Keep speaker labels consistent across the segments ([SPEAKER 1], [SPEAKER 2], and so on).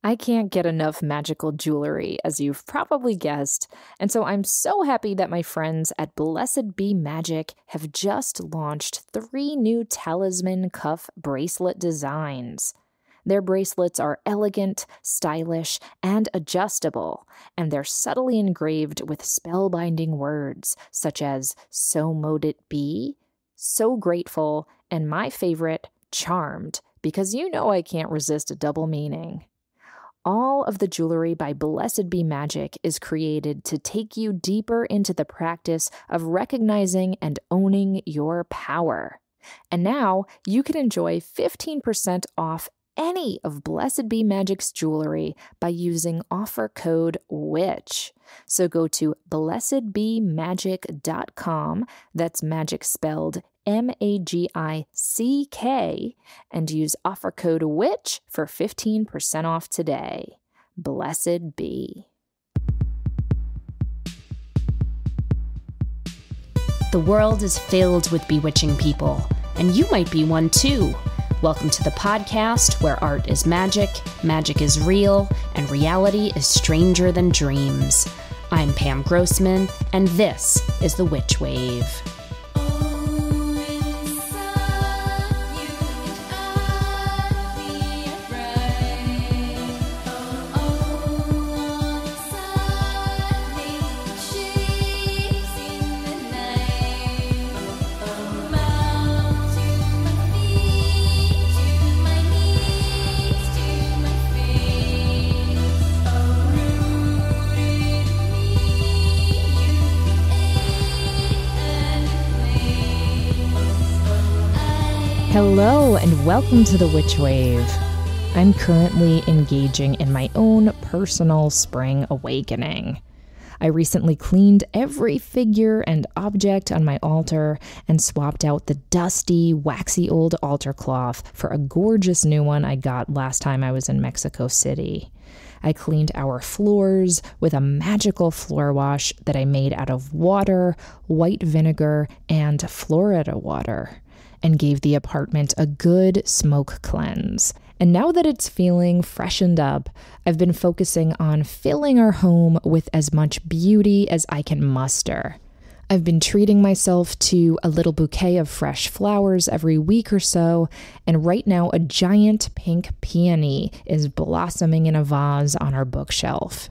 [SPEAKER 1] I can't get enough magical jewelry, as you've probably guessed, and so I'm so happy that my friends at Blessed Be Magic have just launched 3 new talisman cuff bracelet designs. Their bracelets are elegant, stylish, and adjustable, and they're subtly engraved with spellbinding words such as "so mote it be," "so grateful," and my favorite, "charmed," because you know I can't resist a double meaning. All of the jewelry by Blessed Be Magic is created to take you deeper into the practice of recognizing and owning your power. And now you can enjoy 15% off any of Blessed Be Magic's jewelry by using offer code WITCH. So go to blessedbemagic.com, that's magic spelled MAGICK, and use offer code WITCH for 15% off today. Blessed be.
[SPEAKER 2] The world is filled with bewitching people, and you might be one too. Welcome to the podcast where art is magic is real, and reality is stranger than dreams. I'm Pam Grossman, and this is The Witch Wave.
[SPEAKER 1] Hello and welcome to The Witch Wave. I'm currently engaging in my own personal spring awakening. I recently cleaned every figure and object on my altar and swapped out the dusty, waxy old altar cloth for a gorgeous new one I got last time I was in Mexico City. I cleaned our floors with a magical floor wash that I made out of water, white vinegar, and Florida water, and gave the apartment a good smoke cleanse. And now that it's feeling freshened up, I've been focusing on filling our home with as much beauty as I can muster. I've been treating myself to a little bouquet of fresh flowers every week or so, and right now a giant pink peony is blossoming in a vase on our bookshelf.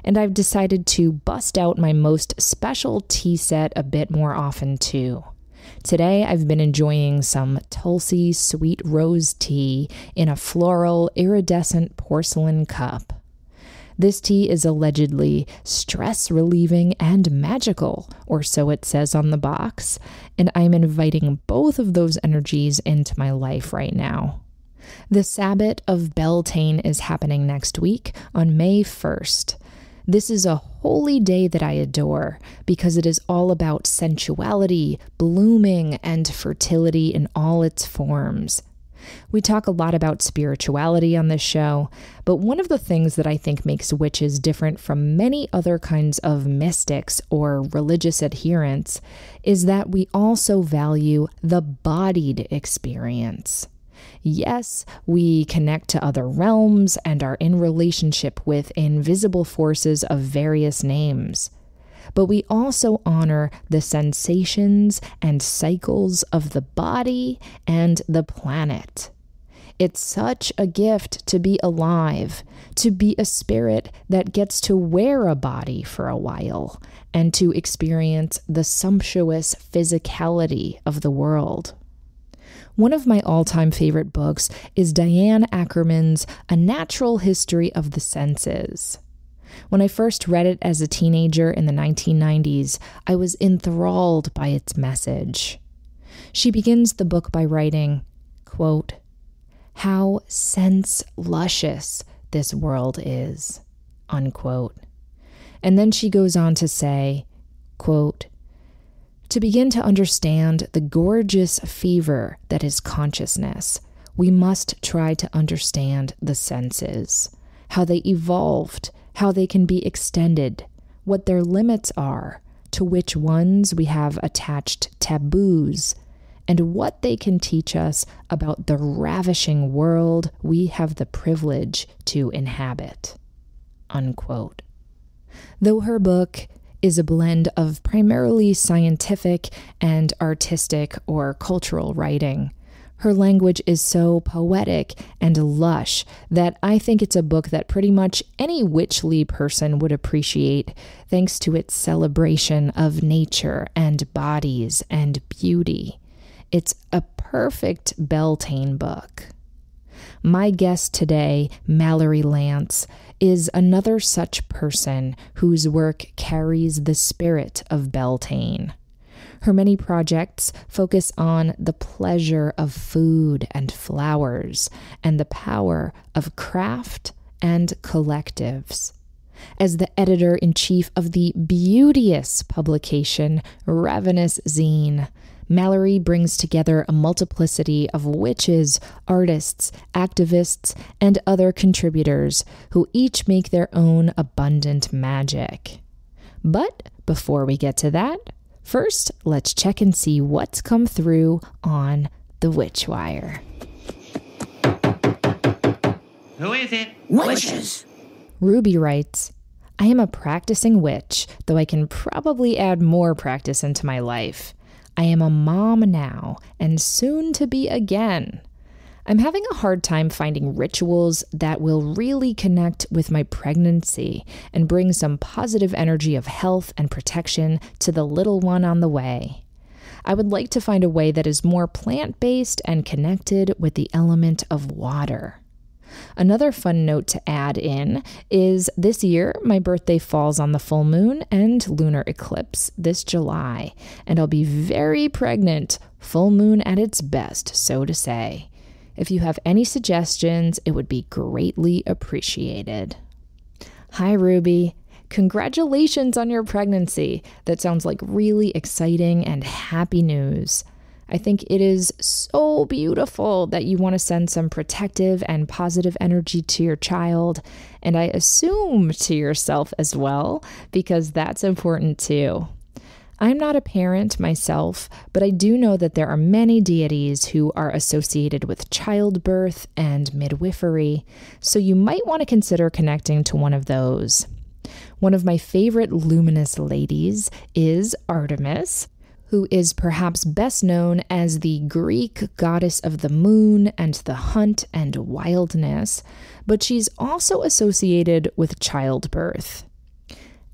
[SPEAKER 1] And I've decided to bust out my most special tea set a bit more often too. Today, I've been enjoying some Tulsi sweet rose tea in a floral, iridescent porcelain cup. This tea is allegedly stress-relieving and magical, or so it says on the box, and I'm inviting both of those energies into my life right now. The Sabbat of Beltane is happening next week on May 1st. This is a holy day that I adore because it is all about sensuality, blooming, and fertility in all its forms. We talk a lot about spirituality on this show, but one of the things that I think makes witches different from many other kinds of mystics or religious adherents is that we also value the bodied experience. Yes, we connect to other realms and are in relationship with invisible forces of various names. But we also honor the sensations and cycles of the body and the planet. It's such a gift to be alive, to be a spirit that gets to wear a body for a while, and to experience the sumptuous physicality of the world. One of my all-time favorite books is Diane Ackerman's A Natural History of the Senses. When I first read it as a teenager in the 1990s, I was enthralled by its message. She begins the book by writing, quote, "How sense-luscious this world is," unquote. And then she goes on to say, quote, "To begin to understand the gorgeous fever that is consciousness, we must try to understand the senses, how they evolved, how they can be extended, what their limits are, to which ones we have attached taboos, and what they can teach us about the ravishing world we have the privilege to inhabit." Unquote. Though her book is a blend of primarily scientific and artistic or cultural writing, her language is so poetic and lush that I think it's a book that pretty much any witchly person would appreciate, thanks to its celebration of nature and bodies and beauty. It's a perfect Beltane book. My guest today, Mallory Lance, is another such person whose work carries the spirit of Beltane. Her many projects focus on the pleasure of food and flowers and the power of craft and collectives. As the editor-in-chief of the beauteous publication Ravenous Zine, Mallory brings together a multiplicity of witches, artists, activists, and other contributors who each make their own abundant magic. But before we get to that, first, let's check and see what's come through on the Witchwire.
[SPEAKER 3] Who is it?
[SPEAKER 4] Witches.
[SPEAKER 1] Ruby writes, "I am a practicing witch, though I can probably add more practice into my life. I am a mom now, and soon to be again. I'm having a hard time finding rituals that will really connect with my pregnancy and bring some positive energy of health and protection to the little one on the way. I would like to find a way that is more plant-based and connected with the element of water." Another fun note to add in is this year, my birthday falls on the full moon and lunar eclipse this July, and I'll be very pregnant, full moon at its best, so to say. If you have any suggestions, it would be greatly appreciated. Hi, Ruby. Congratulations on your pregnancy. That sounds like really exciting and happy news. I think it is so beautiful that you want to send some protective and positive energy to your child, and I assume to yourself as well, because that's important too. I'm not a parent myself, but I do know that there are many deities who are associated with childbirth and midwifery, so you might want to consider connecting to one of those. One of my favorite luminous ladies is Artemis, who is perhaps best known as the Greek goddess of the moon and the hunt and wildness, but she's also associated with childbirth.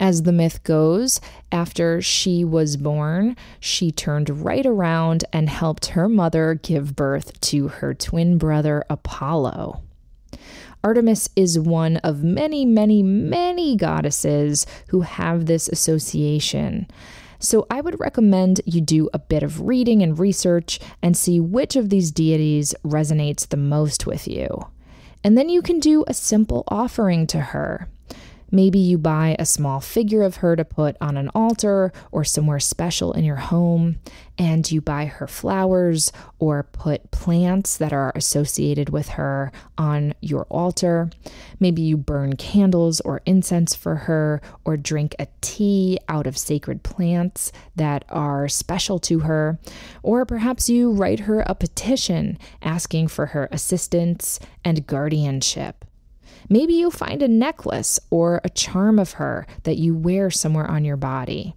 [SPEAKER 1] As the myth goes, after she was born, she turned right around and helped her mother give birth to her twin brother Apollo. Artemis is one of many, many, many goddesses who have this association. So I would recommend you do a bit of reading and research and see which of these deities resonates the most with you. And then you can do a simple offering to her. Maybe you buy a small figure of her to put on an altar or somewhere special in your home, and you buy her flowers or put plants that are associated with her on your altar. Maybe you burn candles or incense for her, or drink a tea out of sacred plants that are special to her. Or perhaps you write her a petition asking for her assistance and guardianship. Maybe you find a necklace or a charm of her that you wear somewhere on your body.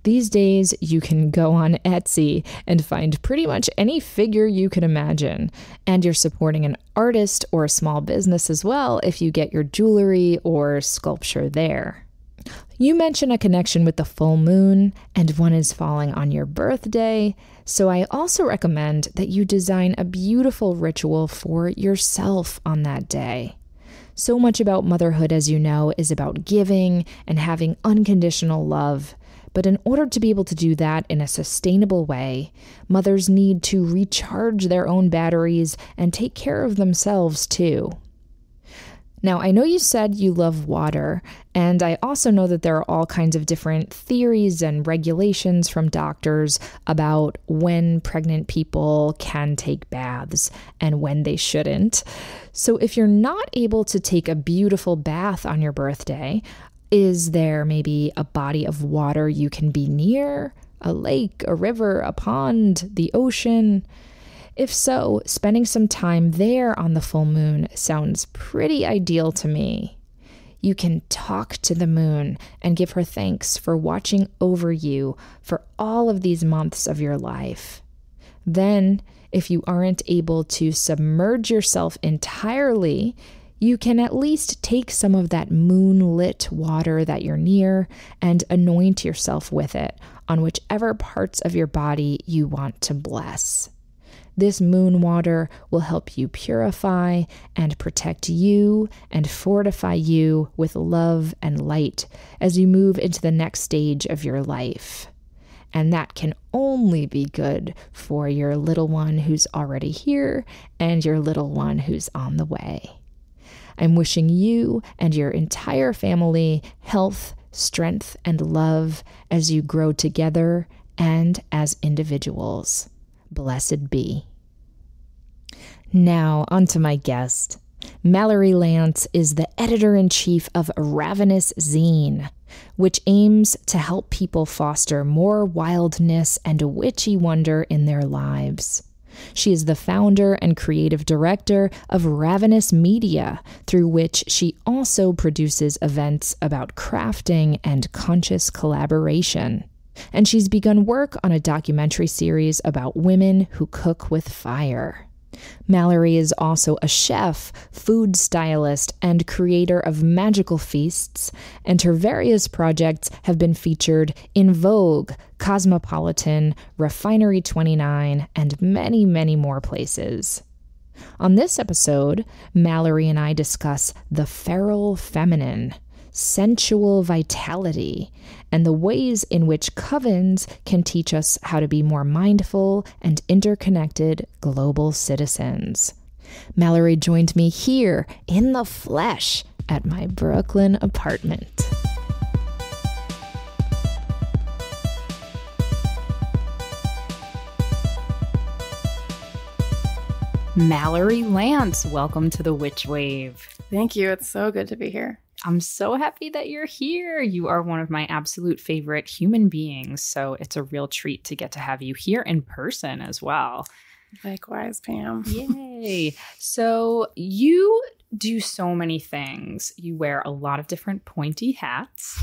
[SPEAKER 1] These days, you can go on Etsy and find pretty much any figure you can imagine. And you're supporting an artist or a small business as well if you get your jewelry or sculpture there. You mentioned a connection with the full moon, and one is falling on your birthday, so I also recommend that you design a beautiful ritual for yourself on that day. So much about motherhood, as you know, is about giving and having unconditional love. But in order to be able to do that in a sustainable way, mothers need to recharge their own batteries and take care of themselves too. Now, I know you said you love water, and I also know that there are all kinds of different theories and regulations from doctors about when pregnant people can take baths and when they shouldn't. So if you're not able to take a beautiful bath on your birthday, is there maybe a body of water you can be near? A lake, a river, a pond, the ocean? If so, spending some time there on the full moon sounds pretty ideal to me. You can talk to the moon and give her thanks for watching over you for all of these months of your life. Then, if you aren't able to submerge yourself entirely, you can at least take some of that moonlit water that you're near and anoint yourself with it on whichever parts of your body you want to bless. This moon water will help you purify and protect you and fortify you with love and light as you move into the next stage of your life. And that can only be good for your little one who's already here and your little one who's on the way. I'm wishing you and your entire family health, strength, and love as you grow together and as individuals. Blessed be. Now, onto my guest. Mallory Lance is the editor-in-chief of Ravenous Zine, which aims to help people foster more wildness and witchy wonder in their lives. She is the founder and creative director of Ravenous Media, through which she also produces events about crafting and conscious collaboration. And she's begun work on a documentary series about women who cook with fire. Mallory is also a chef, food stylist, and creator of magical feasts, and her various projects have been featured in Vogue, Cosmopolitan, Refinery 29, and many, many more places. On this episode, Mallory and I discuss the feral feminine, sensual vitality, and the ways in which covens can teach us how to be more mindful and interconnected global citizens. Mallory joined me here in the flesh at my Brooklyn apartment. Mallory Lance, welcome to the Witch Wave.
[SPEAKER 4] Thank you. It's so good to be here.
[SPEAKER 1] I'm so happy that you're here. You are one of my absolute favorite human beings, so it's a real treat to get to have you here in person as well.
[SPEAKER 4] Likewise, Pam.
[SPEAKER 1] Yay. So you do so many things. You wear a lot of different pointy hats.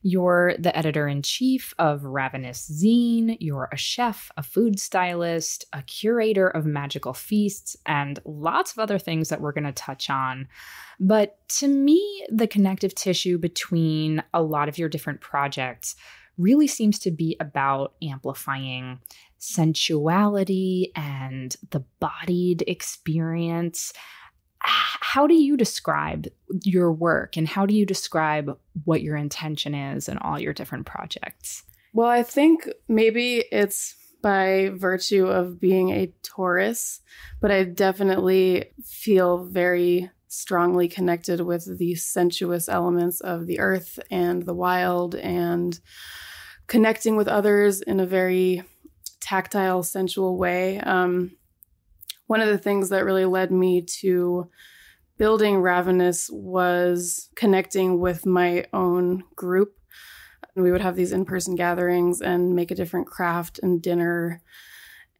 [SPEAKER 1] You're the editor-in-chief of Ravenous Zine. You're a chef, a food stylist, a curator of magical feasts, and lots of other things that we're going to touch on. But to me, the connective tissue between a lot of your different projects really seems to be about amplifying sensuality and the bodied experience. How do you describe your work, and how do you describe what your intention is in all your different projects?
[SPEAKER 4] Well, I think maybe it's by virtue of being a Taurus, but I definitely feel very strongly connected with the sensuous elements of the earth and the wild, and connecting with others in a very tactile, sensual way. One of the things that really led me to building Ravenous was connecting with my own group. We would have these in-person gatherings and make a different craft and dinner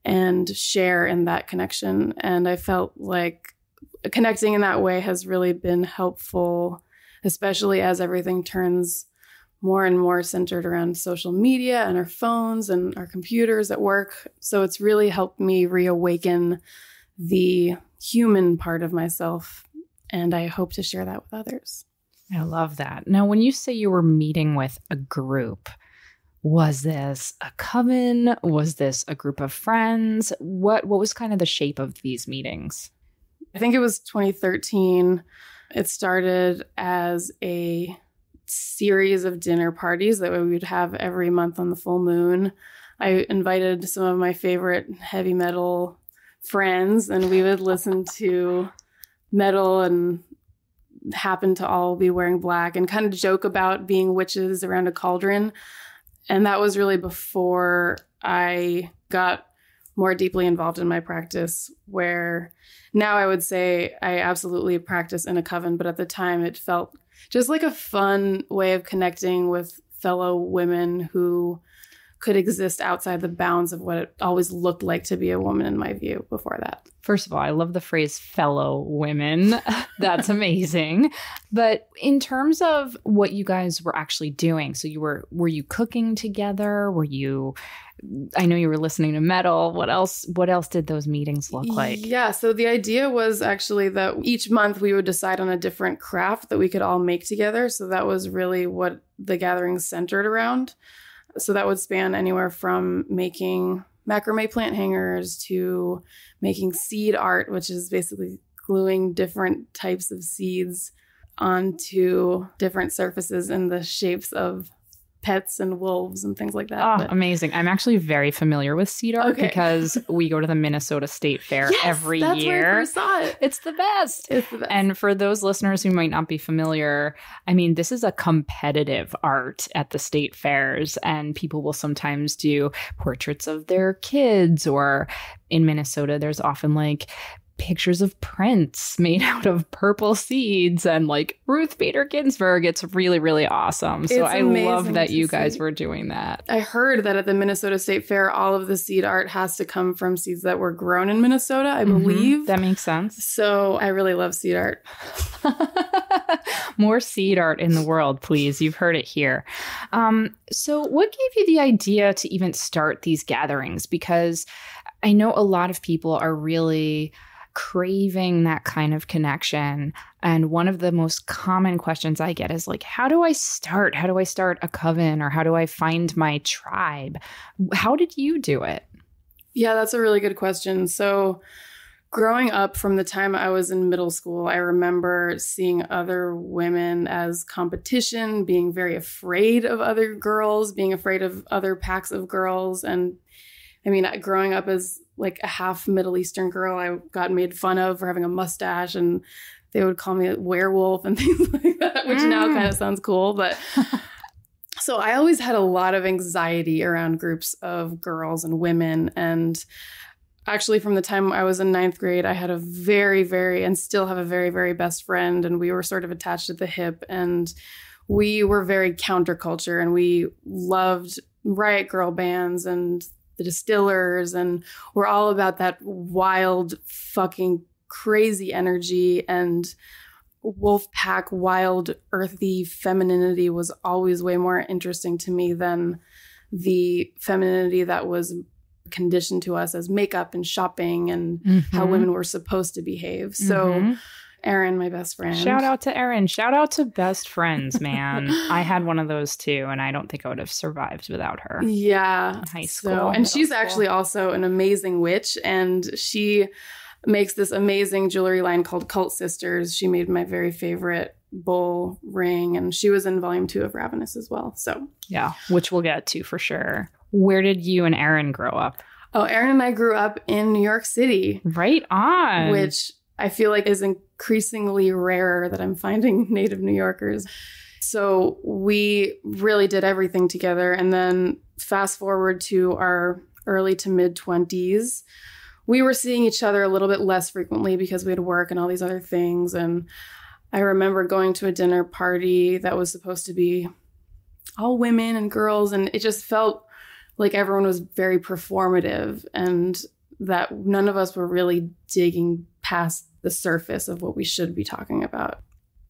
[SPEAKER 4] and share in that connection. And I felt like connecting in that way has really been helpful, especially as everything turns more and more centered around social media and our phones and our computers at work. So it's really helped me reawaken the human part of myself, and I hope to share that with others.
[SPEAKER 1] I love that. Now, when you say you were meeting with a group, was this a coven? Was this a group of friends? What was kind of the shape of these meetings?
[SPEAKER 4] I think it was 2013. It started as a series of dinner parties that we would have every month on the full moon. I invited some of my favorite heavy metal friends, and we would listen to metal and happen to all be wearing black and kind of joke about being witches around a cauldron. And that was really before I got more deeply involved in my practice, where now I would say I absolutely practice in a coven, but at the time it felt just like a fun way of connecting with fellow women who could exist outside the bounds of what it always looked like to be a woman in my view before that.
[SPEAKER 1] First of all, I love the phrase fellow women. That's amazing. But in terms of what you guys were actually doing, so were you cooking together? I know you were listening to metal. What else did those meetings look like?
[SPEAKER 4] Yeah, so the idea was actually that each month we would decide on a different craft that we could all make together. So that was really what the gathering centered around. So that would span anywhere from making macrame plant hangers to making seed art, which is basically gluing different types of seeds onto different surfaces in the shapes of pets and wolves and things like that.
[SPEAKER 1] Oh, amazing. I'm actually very familiar with seed art because we go to the Minnesota State Fair every year.
[SPEAKER 4] That's where I first saw it.
[SPEAKER 1] It's the best. And for those listeners who might not be familiar, I mean, this is a competitive art at the state fairs, and people will sometimes do portraits of their kids, or in Minnesota, there's often like pictures of prints made out of purple seeds and like Ruth Bader Ginsburg. It's really, really awesome. So I love that you guys were doing that.
[SPEAKER 4] I heard that at the Minnesota State Fair, all of the seed art has to come from seeds that were grown in Minnesota, I believe.
[SPEAKER 1] That makes sense.
[SPEAKER 4] So I really love seed art.
[SPEAKER 1] More seed art in the world, please. You've heard it here. So what gave you the idea to even start these gatherings? Because I know a lot of people are really craving that kind of connection. And one of the most common questions I get is like, how do I start? How do I start a coven? Or how do I find my tribe? How did you do it?
[SPEAKER 4] Yeah, that's a really good question. So growing up, from the time I was in middle school, I remember seeing other women as competition, being very afraid of other girls, being afraid of other packs of girls. And I mean, growing up as like a half Middle Eastern girl, I got made fun of for having a mustache, and they would call me a werewolf and things like that, which now kind of sounds cool. But so I always had a lot of anxiety around groups of girls and women. And actually, from the time I was in 9th grade, I had a very, very, and still have a very, very best friend. And we were sort of attached at the hip. And we were very counterculture, and we loved riot girl bands and the Distillers, and we're all about that wild, fucking crazy energy. And wolf pack, wild, earthy femininity was always way more interesting to me than the femininity that was conditioned to us as makeup and shopping and how women were supposed to behave. So Erin, my best friend.
[SPEAKER 1] Shout out to Erin. Shout out to best friends, man. I had one of those too, and I don't think I would have survived without her.
[SPEAKER 4] Yeah.
[SPEAKER 1] In high school.
[SPEAKER 4] And she's actually also an amazing witch, and she makes this amazing jewelry line called Cult Sisters. She made my very favorite bowl ring, and she was in volume 2 of Ravenous as well. So
[SPEAKER 1] yeah, which we'll get to for sure. Where did you and Erin grow up?
[SPEAKER 4] Oh, Erin and I grew up in New York City.
[SPEAKER 1] Right on.
[SPEAKER 4] Which I feel like is increasingly rarer that I'm finding native New Yorkers. So we really did everything together. And then fast forward to our early to mid 20s, we were seeing each other a little bit less frequently because we had work and all these other things. And I remember going to a dinner party that was supposed to be all women and girls, and it just felt like everyone was very performative, and that none of us were really digging past the surface of what we should be talking about.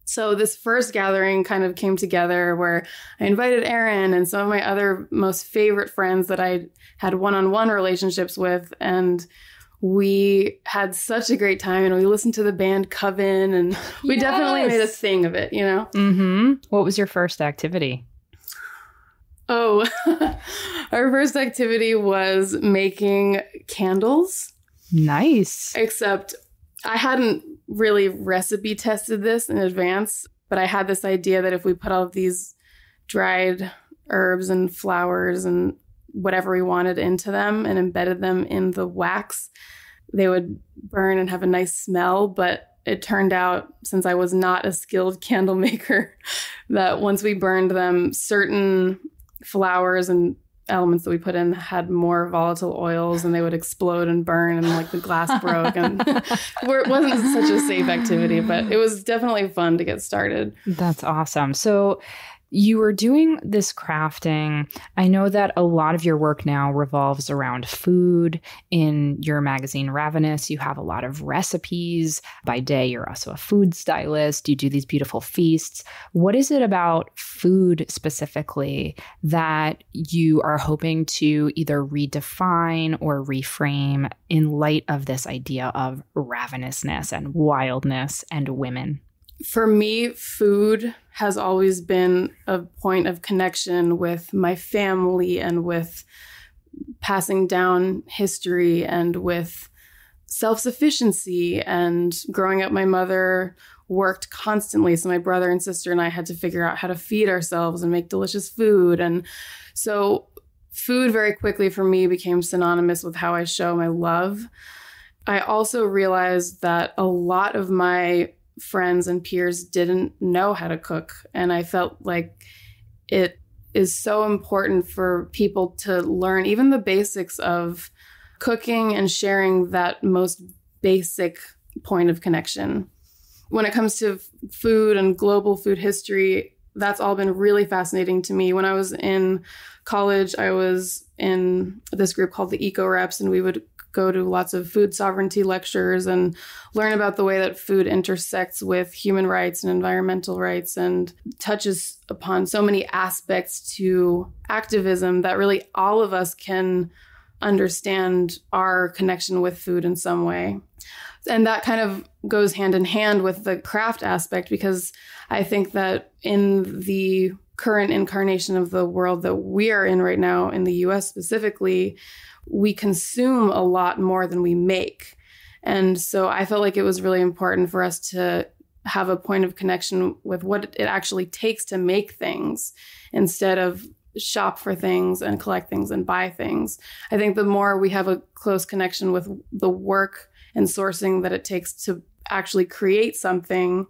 [SPEAKER 4] So this first gathering kind of came together where I invited Erin and some of my other most favorite friends that I had one-on-one relationships with, and we had such a great time, and we listened to the band Coven, and we definitely made a thing of it, you know?
[SPEAKER 1] What was your first activity?
[SPEAKER 4] Oh, our first activity was making candles.
[SPEAKER 1] Nice.
[SPEAKER 4] Except I hadn't really recipe tested this in advance, but I had this idea that if we put all of these dried herbs and flowers and whatever we wanted into them and embedded them in the wax, they would burn and have a nice smell. But it turned out, since I was not a skilled candle maker, that once we burned them, certain flowers and elements that we put in had more volatile oils, and they would explode and burn, and like the glass broke, and it wasn't such a safe activity, but it was definitely fun to get started.
[SPEAKER 1] That's awesome. So
[SPEAKER 5] You were doing this crafting. I know that a lot of your work now revolves around food. In your magazine, Ravenous, you have a lot of recipes. By day, you're also a food stylist. You do these beautiful feasts. What is it about food specifically that you are hoping to either redefine or reframe in light of this idea of ravenousness and wildness and women?
[SPEAKER 4] For me, food has always been a point of connection with my family and with passing down history and with self-sufficiency. And growing up, my mother worked constantly. So my brother and sister and I had to figure out how to feed ourselves and make delicious food. And so food very quickly for me became synonymous with how I show my love. I also realized that a lot of my friends and peers didn't know how to cook. And I felt like it is so important for people to learn even the basics of cooking and sharing that most basic point of connection. When it comes to food and global food history, that's all been really fascinating to me. When I was in college, I was in this group called the Eco Reps, and we would go to lots of food sovereignty lectures and learn about the way that food intersects with human rights and environmental rights and touches upon so many aspects to activism that really all of us can understand our connection with food in some way. And that kind of goes hand in hand with the craft aspect, because I think that in the current incarnation of the world that we are in right now, in the US specifically, we consume a lot more than we make. And so I felt like it was really important for us to have a point of connection with what it actually takes to make things instead of shop for things and collect things and buy things. I think the more we have a close connection with the work and sourcing that it takes to actually create something,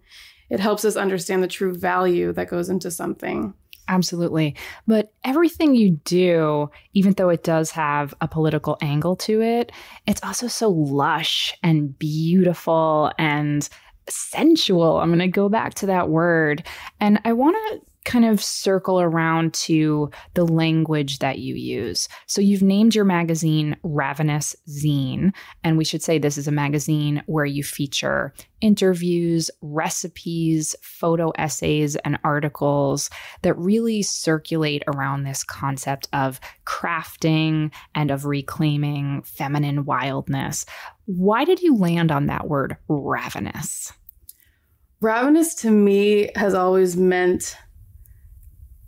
[SPEAKER 4] it helps us understand the true value that goes into something.
[SPEAKER 5] Absolutely. But everything you do, even though it does have a political angle to it, it's also so lush and beautiful and sensual. I'm going to go back to that word. And I want to kind of circle around to the language that you use. So you've named your magazine Ravenous Zine, and we should say this is a magazine where you feature interviews, recipes, photo essays, and articles that really circulate around this concept of crafting and of reclaiming feminine wildness. Why did you land on that word, ravenous?
[SPEAKER 4] Ravenous to me has always meant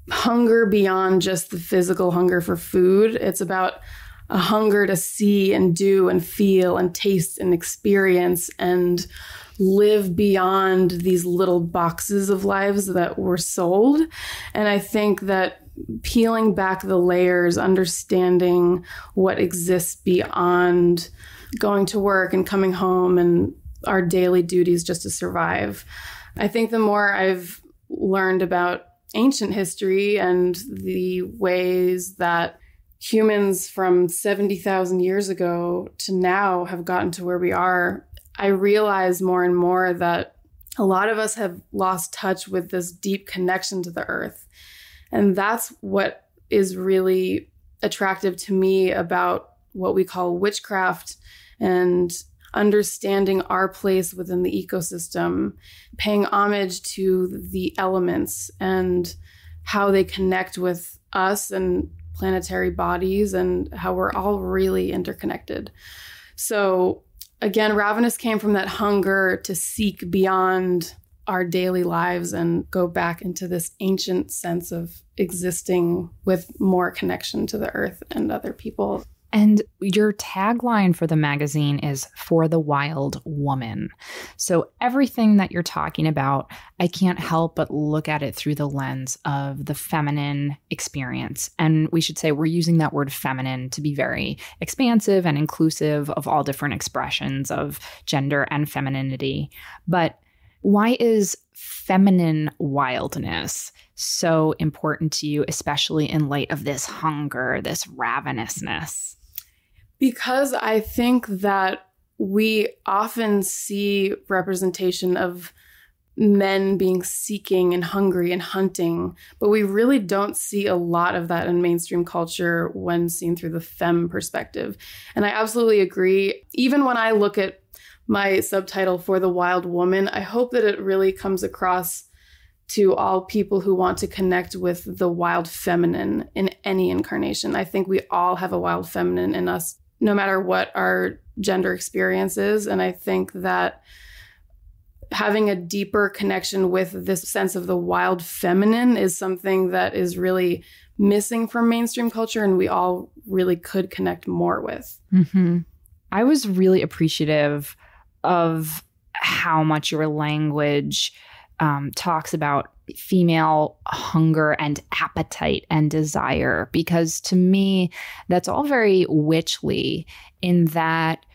[SPEAKER 4] hunger beyond just the physical hunger for food. It's about a hunger to see and do and feel and taste and experience and live beyond these little boxes of lives that were sold. And I think that peeling back the layers, understanding what exists beyond going to work and coming home and our daily duties just to survive. I think the more I've learned about ancient history and the ways that humans from 70,000 years ago to now have gotten to where we are, I realize more and more that a lot of us have lost touch with this deep connection to the earth. And that's what is really attractive to me about what we call witchcraft and understanding our place within the ecosystem, paying homage to the elements and how they connect with us and planetary bodies and how we're all really interconnected. So again, Ravenous came from that hunger to seek beyond our daily lives and go back into this ancient sense of existing with more connection to the earth and other people.
[SPEAKER 5] And your tagline for the magazine is "For the Wild Woman." So everything that you're talking about, I can't help but look at it through the lens of the feminine experience. And we should say we're using that word feminine to be very expansive and inclusive of all different expressions of gender and femininity. But why is feminine wildness so important to you, especially in light of this hunger, this ravenousness?
[SPEAKER 4] Because I think that we often see representation of men being seeking and hungry and hunting, but we really don't see a lot of that in mainstream culture when seen through the femme perspective. And I absolutely agree. Even when I look at my subtitle for The Wild Woman, I hope that it really comes across to all people who want to connect with the wild feminine in any incarnation. I think we all have a wild feminine in us, no matter what our gender experience is. And I think that having a deeper connection with this sense of the wild feminine is something that is really missing from mainstream culture, and we all really could connect more with.
[SPEAKER 5] Mm-hmm. I was really appreciative of how much your language talks about female hunger and appetite and desire, because to me, that's all very witchly in that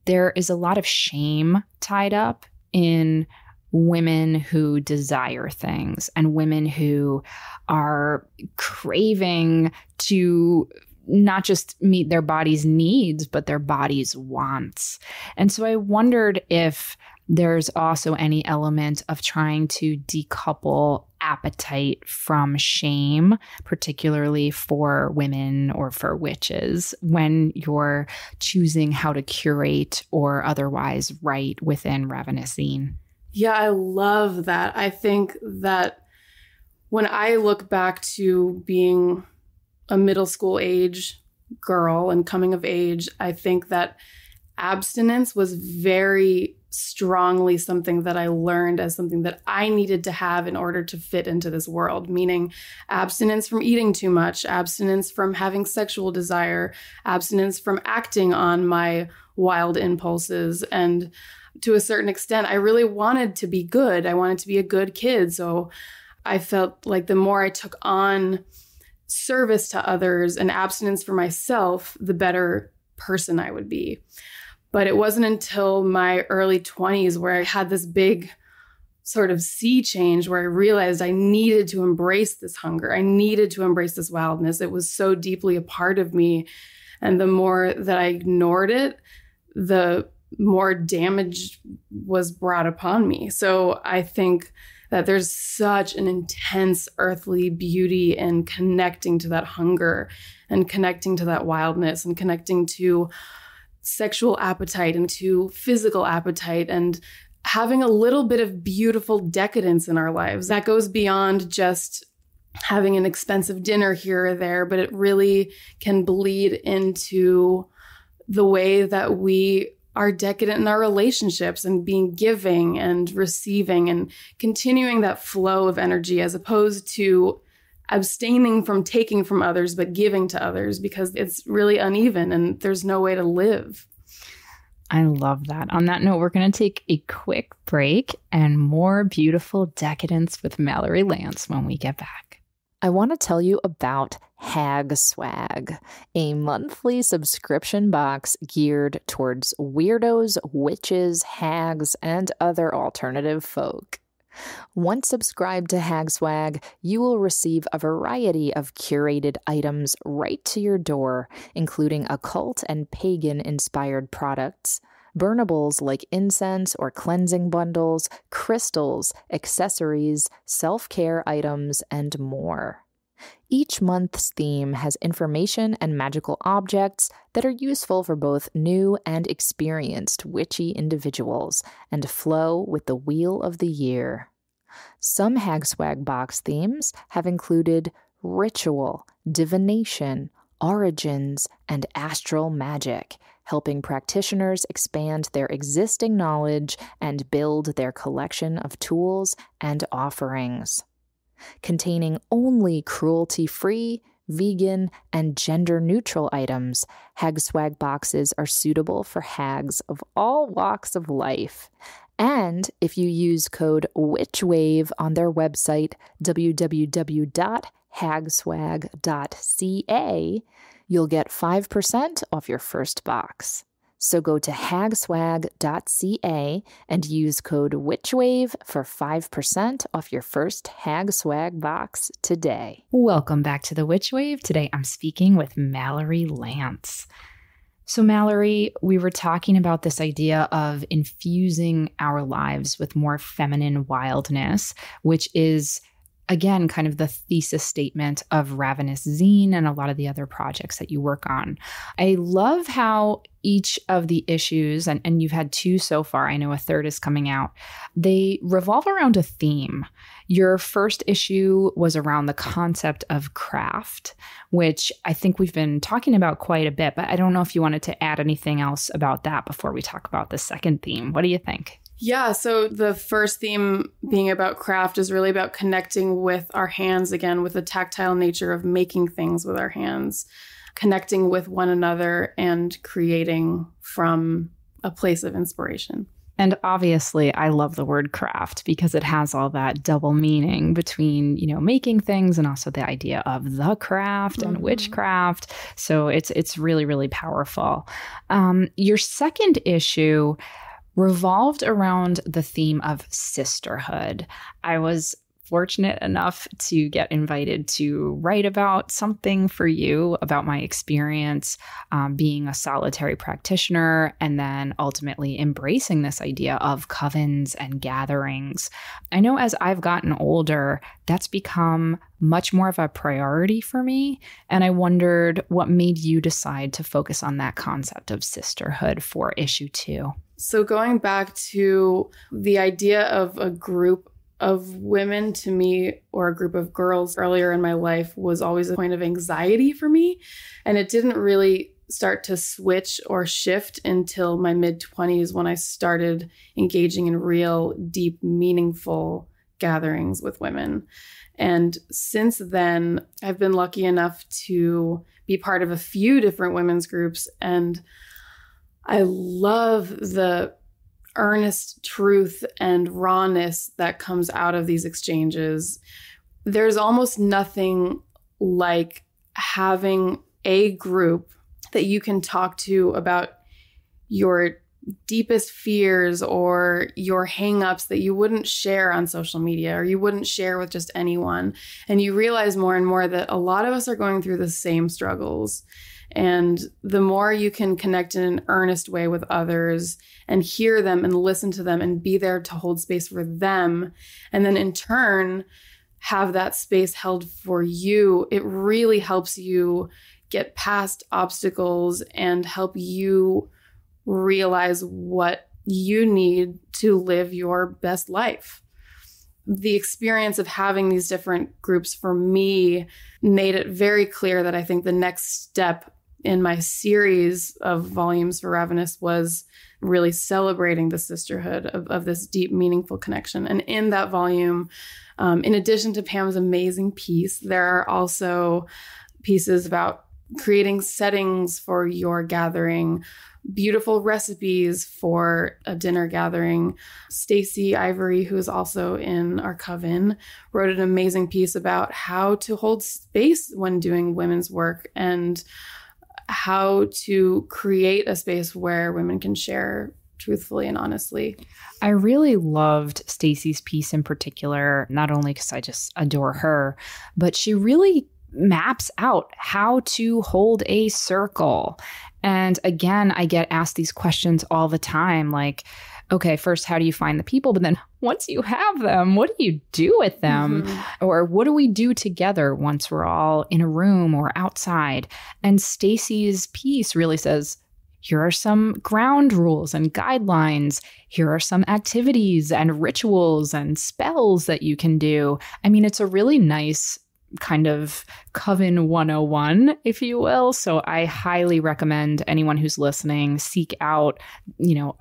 [SPEAKER 5] there is a lot of shame tied up in women who desire things and women who are craving to not just meet their body's needs, but their body's wants. And so I wondered if there's also any element of trying to decouple appetite from shame, particularly for women or for witches, when you're choosing how to curate or otherwise write within Ravenous Zine.
[SPEAKER 4] Yeah, I love that. I think that when I look back to being a middle school age girl and coming of age, I think that abstinence was very strongly something that I learned as something that I needed to have in order to fit into this world, meaning abstinence from eating too much, abstinence from having sexual desire, abstinence from acting on my wild impulses. And to a certain extent, I really wanted to be good. I wanted to be a good kid. So I felt like the more I took on service to others and abstinence for myself, the better person I would be. But it wasn't until my early 20s where I had this big sort of sea change where I realized I needed to embrace this hunger. I needed to embrace this wildness. It was so deeply a part of me. And the more that I ignored it, the more damage was brought upon me. So I think that there's such an intense earthly beauty in connecting to that hunger and connecting to that wildness and connecting to sexual appetite and to physical appetite and having a little bit of beautiful decadence in our lives. That goes beyond just having an expensive dinner here or there, but it really can bleed into the way that we are decadent in our relationships and being giving and receiving and continuing that flow of energy as opposed to abstaining from taking from others, but giving to others, because it's really uneven and there's no way to live.
[SPEAKER 5] I love that. On that note, we're going to take a quick break and more beautiful decadence with Mallory Lance when we get back.
[SPEAKER 1] I want to tell you about Hag Swag, a monthly subscription box geared towards weirdos, witches, hags, and other alternative folk. Once subscribed to Hag Swag, you will receive a variety of curated items right to your door, including occult and pagan-inspired products, burnables like incense or cleansing bundles, crystals, accessories, self-care items, and more. Each month's theme has information and magical objects that are useful for both new and experienced witchy individuals and flow with the wheel of the year. Some Hag Swag box themes have included ritual, divination, origins, and astral magic, helping practitioners expand their existing knowledge and build their collection of tools and offerings. Containing only cruelty-free, vegan, and gender-neutral items, Hag Swag boxes are suitable for hags of all walks of life. And if you use code WitchWave on their website, www.hagswag.ca, you'll get 5% off your first box. So go to hagswag.ca and use code WitchWave for 5% off your first Hag Swag box today.
[SPEAKER 5] Welcome back to the Witch Wave. Today I'm speaking with Mallory Lance. So, Mallory, we were talking about this idea of infusing our lives with more feminine wildness, which is, again, kind of the thesis statement of Ravenous Zine and a lot of the other projects that you work on. I love how each of the issues, and you've had 2 so far, I know a 3rd is coming out, they revolve around a theme. Your first issue was around the concept of craft, which I think we've been talking about quite a bit, but I don't know if you wanted to add anything else about that before we talk about the second theme. What do you think?
[SPEAKER 4] Yeah, so the first theme being about craft is really about connecting with our hands again, with the tactile nature of making things with our hands, connecting with one another and creating from a place of inspiration.
[SPEAKER 5] And obviously, I love the word craft because it has all that double meaning between, making things and also the idea of the craft and witchcraft. So it's really, really powerful. Your second issue revolved around the theme of sisterhood. I was fortunate enough to get invited to write about something for you about my experience being a solitary practitioner and then ultimately embracing this idea of covens and gatherings. I know as I've gotten older, that's become much more of a priority for me. And I wondered what made you decide to focus on that concept of sisterhood for issue 2.
[SPEAKER 4] So going back to the idea of a group of women to me, or a group of girls earlier in my life, was always a point of anxiety for me. And it didn't really start to switch or shift until my mid-20s when I started engaging in real, deep, meaningful gatherings with women. And since then, I've been lucky enough to be part of a few different women's groups. And I love the earnest truth and rawness that comes out of these exchanges. There's almost nothing like having a group that you can talk to about your deepest fears or your hangups that you wouldn't share on social media or you wouldn't share with just anyone. And you realize more and more that a lot of us are going through the same struggles. And the more you can connect in an earnest way with others and hear them and listen to them and be there to hold space for them, and then in turn have that space held for you, it really helps you get past obstacles and help you realize what you need to live your best life. The experience of having these different groups for me made it very clear that I think the next step in my series of volumes for Ravenous was really celebrating the sisterhood of this deep, meaningful connection. And in that volume, in addition to Pam's amazing piece, there are also pieces about creating settings for your gathering, beautiful recipes for a dinner gathering. Stacey Ivory, who is also in our coven, wrote an amazing piece about how to hold space when doing women's work and how to create a space where women can share truthfully and honestly.
[SPEAKER 5] I really loved Stacey's piece in particular, not only because I just adore her, but she really maps out how to hold a circle. And again, I get asked these questions all the time, like, okay, first, how do you find the people? But then once you have them, what do you do with them? Or what do we do together once we're all in a room or outside? And Stacey's piece really says, here are some ground rules and guidelines. Here are some activities and rituals and spells that you can do. I mean, it's a really nice kind of Coven 101, if you will. So I highly recommend anyone who's listening seek out,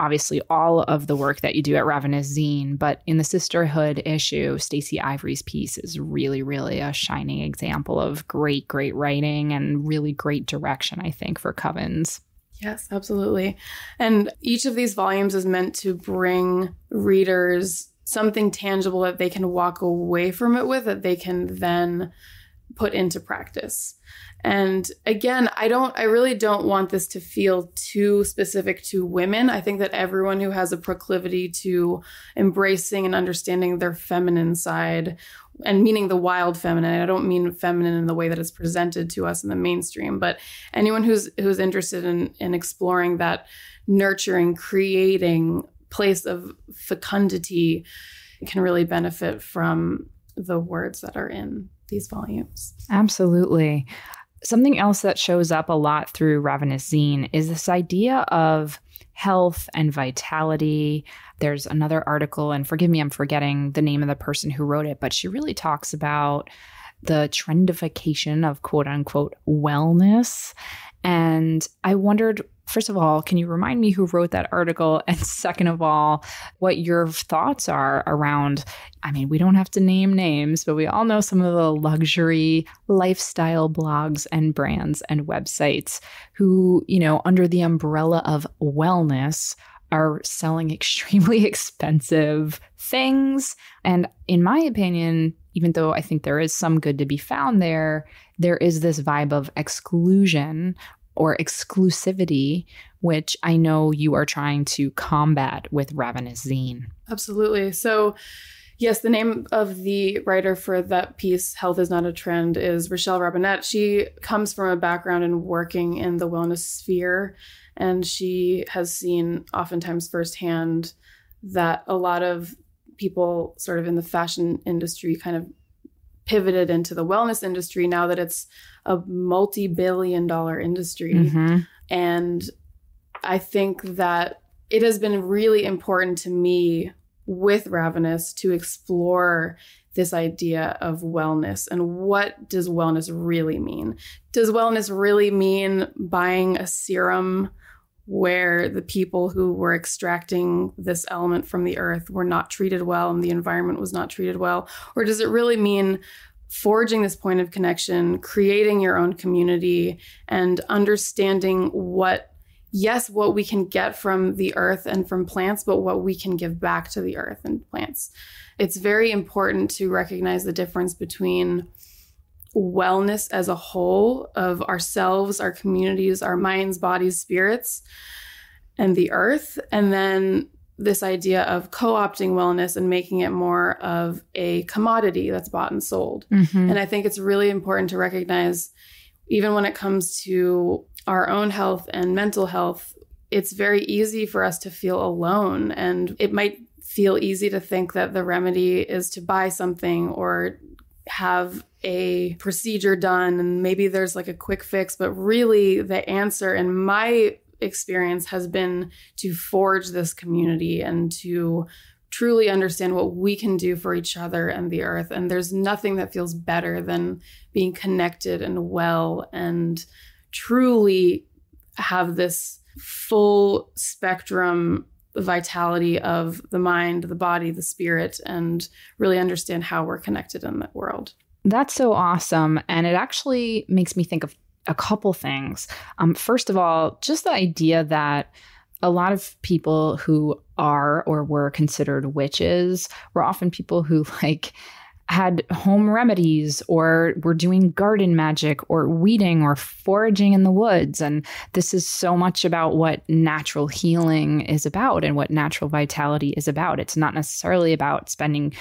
[SPEAKER 5] obviously all of the work that you do at Ravenous Zine, but in the sisterhood issue, Stacey Ivory's piece is really, really a shining example of great, great writing and really great direction, I think, for covens.
[SPEAKER 4] Yes, absolutely. And each of these volumes is meant to bring readers something tangible that they can walk away from it with, that they can then put into practice. And again, I really don't want this to feel too specific to women. I think that everyone who has a proclivity to embracing and understanding their feminine side and meaning the wild feminine. I don't mean feminine in the way that it's presented to us in the mainstream, but anyone who's interested in exploring that nurturing, creating place of fecundity can really benefit from the words that are in these volumes.
[SPEAKER 5] Absolutely. Something else that shows up a lot through Ravenous Zine is this idea of health and vitality. There's another article, and forgive me, I'm forgetting the name of the person who wrote it, but she really talks about the trendification of quote unquote wellness. And I wondered, first of all, can you remind me who wrote that article? And second of all, what your thoughts are around, I mean, we don't have to name names, but we all know some of the luxury lifestyle blogs and brands and websites who, you know, under the umbrella of wellness are selling extremely expensive things. And in my opinion, even though I think there is some good to be found there, there is this vibe of exclusion or exclusivity, which I know you are trying to combat with Ravenous Zine.
[SPEAKER 4] Absolutely. So, yes, the name of the writer for that piece, Health is Not a Trend, is Rochelle Robinette. She comes from a background in working in the wellness sphere, and she has seen oftentimes firsthand that a lot of people sort of in the fashion industry kind of pivoted into the wellness industry now that it's a multi-billion-dollar industry.
[SPEAKER 5] Mm-hmm.
[SPEAKER 4] And I think that it has been really important to me with Ravenous to explore this idea of wellness and what does wellness really mean? Does wellness really mean buying a serum where the people who were extracting this element from the earth were not treated well and the environment was not treated well? Or does it really mean forging this point of connection, creating your own community, and understanding what we can get from the earth and from plants, but what we can give back to the earth and plants? It's very important to recognize the difference between wellness as a whole of ourselves, our communities, our minds, bodies, spirits, and the earth. And then this idea of co-opting wellness and making it more of a commodity that's bought and sold.
[SPEAKER 5] Mm-hmm.
[SPEAKER 4] And I think it's really important to recognize, even when it comes to our own health and mental health, it's very easy for us to feel alone. And it might feel easy to think that the remedy is to buy something or have a procedure done, and maybe there's like a quick fix, but really the answer in my experience has been to forge this community and to truly understand what we can do for each other and the earth. And there's nothing that feels better than being connected and well and truly have this full spectrum vitality of the mind, the body, the spirit, and really understand how we're connected in the world.
[SPEAKER 5] That's so awesome. And it actually makes me think of a couple things. First of all, just the idea that a lot of people who are or were considered witches were often people who had home remedies or were doing garden magic or weeding or foraging in the woods. And this is so much about what natural healing is about and what natural vitality is about. It's not necessarily about spending,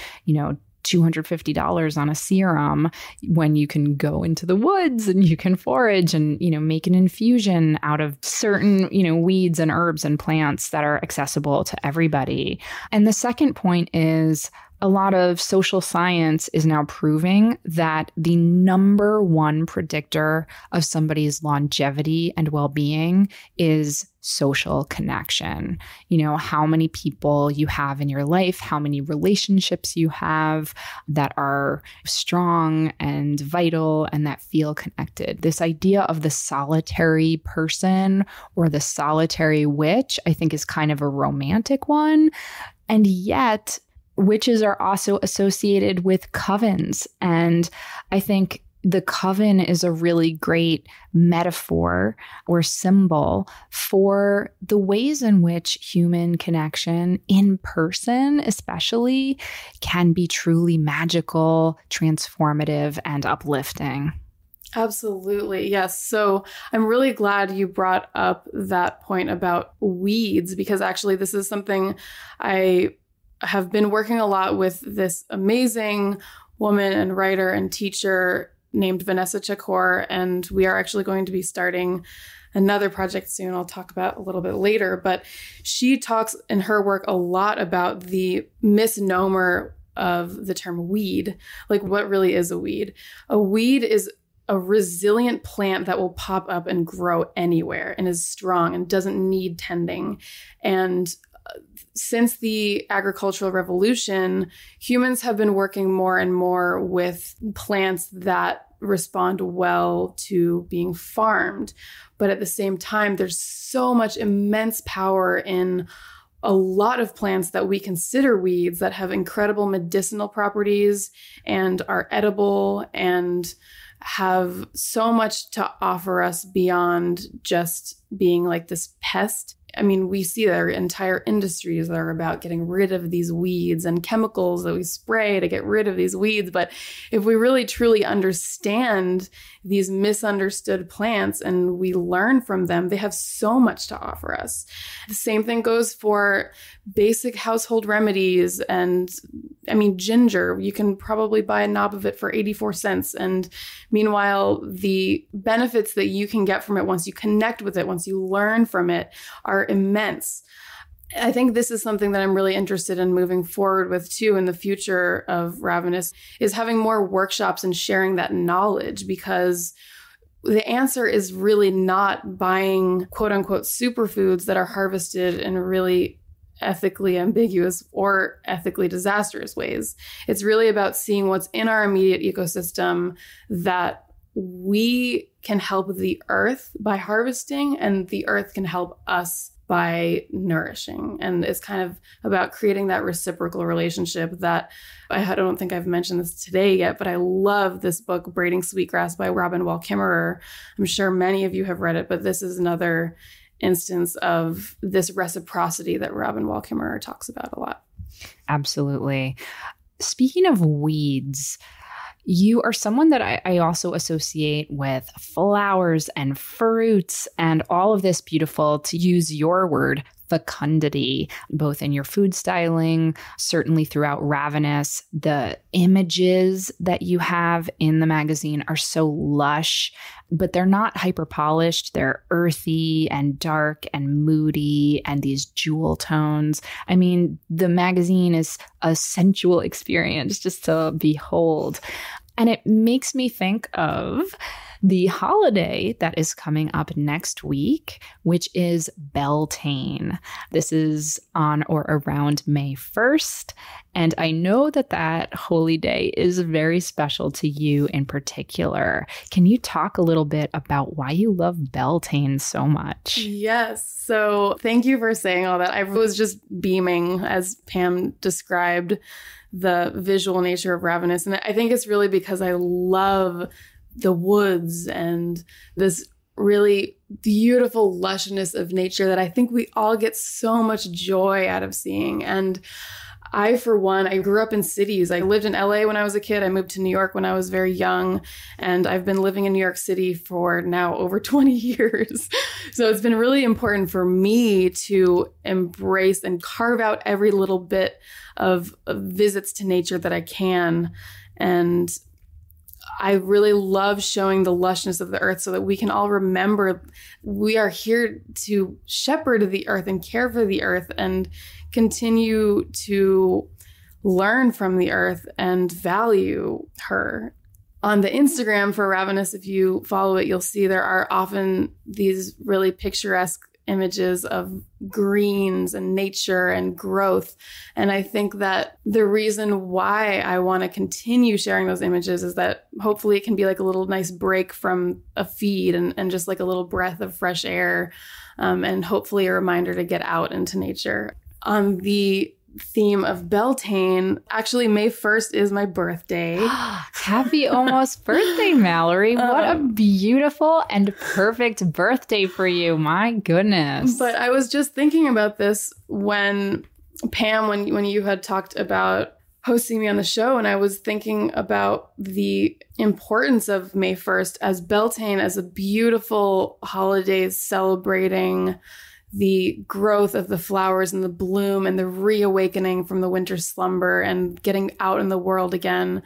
[SPEAKER 5] $250 on a serum when you can go into the woods and you can forage and, make an infusion out of certain, weeds and herbs and plants that are accessible to everybody. And the second point is, a lot of social science is now proving that the number one predictor of somebody's longevity and well-being is social connection. How many people you have in your life, how many relationships you have that are strong and vital and that feel connected. This idea of the solitary person or the solitary witch, I think, is kind of a romantic one. And yet, witches are also associated with covens. And I think the coven is a really great metaphor or symbol for the ways in which human connection in person, especially, can be truly magical, transformative, and uplifting.
[SPEAKER 4] Absolutely. Yes. So I'm really glad you brought up that point about weeds, because actually this is something I have been working a lot with, this amazing woman and writer and teacher named Vanessa Chakor, and we are actually going to be starting another project soon I'll talk about a little bit later. But she talks in her work a lot about the misnomer of the term weed. Like, what really is a weed? A weed is a resilient plant that will pop up and grow anywhere and is strong and doesn't need tending. And since the agricultural revolution, humans have been working more and more with plants that respond well to being farmed. But at the same time, there's so much immense power in a lot of plants that we consider weeds that have incredible medicinal properties and are edible and have so much to offer us beyond just being like this pest. I mean, we see there are entire industries that are about getting rid of these weeds and chemicals that we spray to get rid of these weeds. But if we really truly understand these misunderstood plants and we learn from them, they have so much to offer us. The same thing goes for basic household remedies. And I mean, ginger, you can probably buy a knob of it for 84 cents. And meanwhile, the benefits that you can get from it once you connect with it, once you learn from it, are immense. I think this is something that I'm really interested in moving forward with too in the future of Ravenous, is having more workshops and sharing that knowledge, because the answer is really not buying quote unquote superfoods that are harvested in really ethically ambiguous or ethically disastrous ways. It's really about seeing what's in our immediate ecosystem that we can help the earth by harvesting, and the earth can help us by nourishing. And it's kind of about creating that reciprocal relationship that I don't think I've mentioned this today yet, but I love this book, Braiding Sweetgrass by Robin Wall Kimmerer. I'm sure many of you have read it, but this is another instance of this reciprocity that Robin Wall Kimmerer talks about a lot.
[SPEAKER 5] Absolutely. Speaking of weeds, you are someone that I also associate with flowers and fruits and all of this beautiful, to use your word, fecundity, both in your food styling, certainly throughout Ravenous. The images that you have in the magazine are so lush, but they're not hyper polished. They're earthy and dark and moody and these jewel tones. I mean, the magazine is a sensual experience just to behold. And it makes me think of the holiday that is coming up next week, which is Beltane. This is on or around May 1st. And I know that that holy day is very special to you in particular. Can you talk a little bit about why you love Beltane so much?
[SPEAKER 4] Yes. So thank you for saying all that. I was just beaming as Pam described the visual nature of Ravenous. And I think it's really because I love the woods and this really beautiful lushness of nature that I think we all get so much joy out of seeing. And I, for one, I grew up in cities. I lived in LA when I was a kid. I moved to New York when I was very young. And I've been living in New York City for now over 20 years. So it's been really important for me to embrace and carve out every little bit of visits to nature that I can. And I really love showing the lushness of the earth so that we can all remember we are here to shepherd the earth and care for the earth and continue to learn from the earth and value her. On the Instagram for Ravenous, if you follow it, you'll see there are often these really picturesque images of greens and nature and growth. And I think that the reason why I want to continue sharing those images is that hopefully it can be like a little nice break from a feed and just like a little breath of fresh air, and hopefully a reminder to get out into nature. On the theme of Beltane, actually May 1st is my birthday.
[SPEAKER 5] Happy almost birthday, Mallory. What a beautiful and perfect birthday for you. My goodness.
[SPEAKER 4] But I was just thinking about this when Pam, when you had talked about hosting me on the show, and I was thinking about the importance of May 1st as Beltane, as a beautiful holiday celebrating the growth of the flowers and the bloom and the reawakening from the winter slumber and getting out in the world again.